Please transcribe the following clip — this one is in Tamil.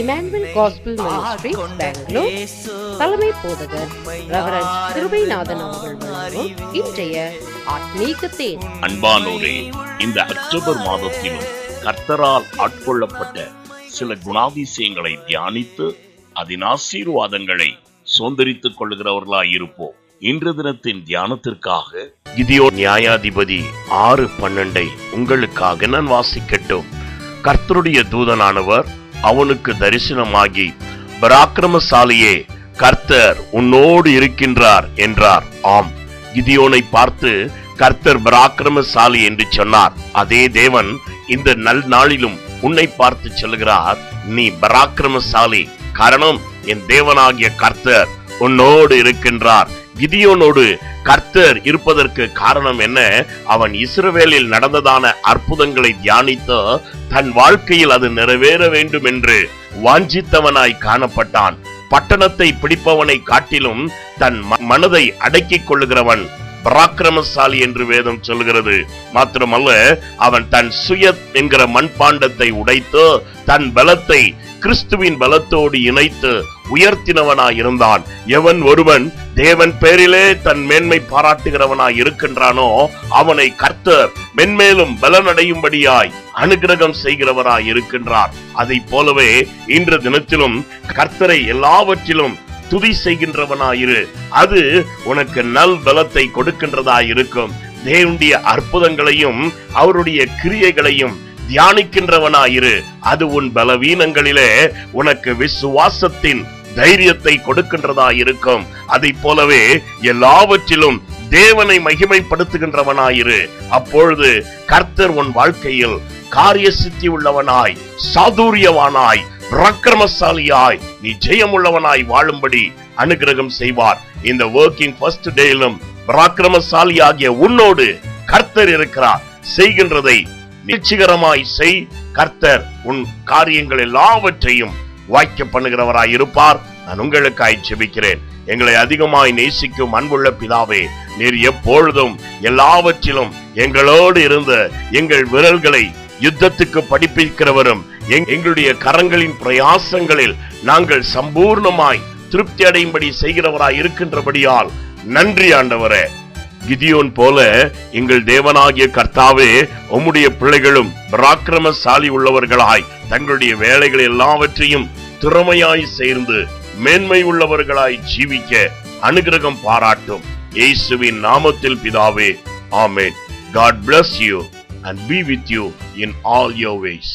இமானுவேல் காஸ்பல் மினிஸ்ட்ரீஸ் பெங்களூர் தலைமை போதகர் ரெவரண்ட் கிருபைநாதன் அவர்கள் வழங்கும் இன்றைய ஆத்மீக தேன். அன்பானோரே, இந்த அக்டோபர் மாதத்திலும் கர்த்தரால் ஆட்கொள்ளப்பட்ட சில குணாதிசயங்களை தியானித்து அதன் ஆசீர்வாதங்களை சுதந்திரித்துக் கொள்ளுகிறவர்களாய் இருப்போம். இன்று தினத்தின் தியானத்திற்காக கிதியோன் நியாயாதிபதி 6:12 உங்களுக்காக நான் வாசிக்கட்டும். கர்த்தருடைய தூதனானவர் அவனுக்கு தரிசனமாகி, பராக்கிரமசாலியே, கர்த்தர் உன்னோடு இருக்கின்றார் என்றார். ஆம், கிதியோனை பார்த்து கர்த்தர் பராக்கிரமசாலி என்று சொன்னார். அதே தேவன் இந்த நல் நாளிலும் உன்னை பார்த்து சொல்லுகிறார், நீ பராக்கிரமசாலி. காரணம், என் தேவனாகிய கர்த்தர் உன்னோடு இருக்கின்றார். கிதியோனோடு கர்த்தர் இருப்பதற்கு காரணம் என்ன? அவன் இஸ்ரவேலில் நடந்ததான அற்புதங்களை தியானித்து தன் வாழ்க்கையில் அது நிறைவேற வேண்டும் என்று வாஞ்சித்தவனாய் காணப்பட்டான். பட்டணத்தை பிடிப்பவனை காட்டிலும் தன் மனதை அடக்கிக் கொள்ளுகிறவன் பராக்கிரமசாலி என்று வேதம் சொல்கிறது. மாத்திரமல்ல, அவன் தன் சுய என்கிற மண்பாண்டத்தை உடைத்து தன் பலத்தை கிறிஸ்துவின் பலத்தோடு இணைத்து உயர்த்தினவனாய் இருந்தான். எவன் ஒருவன் தேவன் பேரிலே தன் மேன்மை பாராட்டுகிறவனாய் இருக்கின்றானோ அவனை கர்த்தர் மென்மேலும் பலனடையும்படியாய் அனுகிரகம் செய்கிறவராய் இருக்கின்றார். அதை போலவே இன்று தினத்திலும் கர்த்தரை எல்லாவற்றிலும் துதி செய்கின்றவனாயிரு. அது உனக்கு நல் பலத்தை கொடுக்கின்றதாயிருக்கும். தேவனுடைய அற்புதங்களையும் அவருடைய கிரியைகளையும் தியானிக்கின்றவனாயிரு. அது உன் பலவீனங்களிலே உனக்கு விசுவாசத்தின் தைரியத்தை கொடுக்கின்றதாயிருக்கும். அதை போலவே எல்லாவற்றிலும் தேவனை மகிமைப்படுத்துகின்றவனாயிரு. அப்பொழுது கர்த்தர் உன் வாழ்க்கையில் காரிய சித்தி உள்ளவனாய், சாதுரியவானாய், பராக்கிரமசாலியாய், நீ ஜெயமுள்ளவனாய் வாழும்படி அனுகிரகம் செய்வார். இந்த வொர்க்கிங் ஃபர்ஸ்ட் டேயிலும் பராக்கிரமசாலி ஆகிய உன்னோடு கர்த்தர் இருக்கிறார். செய்கின்றதை நிச்சயகரமாய் செய். கர்த்தர் உன் காரியங்கள் எல்லாவற்றையும் வாய்க்க பண்ணுகிறவராய் இருப்பார். நான் உங்களுக்காய் ஜெபிக்கிறேன். எங்களை அதிகமாய் நேசிக்கும் அன்புள்ள பிதாவே, நீர் எப்பொழுதும் எல்லாவற்றிலும் எங்களோடு இருந்த எங்கள் விரல்களை யுத்தத்துக்கு படிப்பிக்கிறவரும், எங்களுடைய கரங்களின் பிரயாசங்களில் நாங்கள் சம்பூர்ணமாய் திருப்தி அடையும்படி செய்கிறவராய் இருக்கின்றபடியால் நன்றி ஆண்டவரே. கிதியோன் போல எங்கள் தேவனாகிய கர்த்தாவே, உம்முடைய பிள்ளைகளும் பராக்கிரமசாலி உள்ளவர்களாய் தங்களுடைய வேலைகள் எல்லாவற்றையும் திறமையாய் சேர்ந்து மேன்மை உள்ளவர்களாய் ஜீவிக்க அனுகிரகம் பாராட்டும். இயேசுவின் நாமத்தில் பிதாவே, ஆமென். God bless you and be with you in all your ways.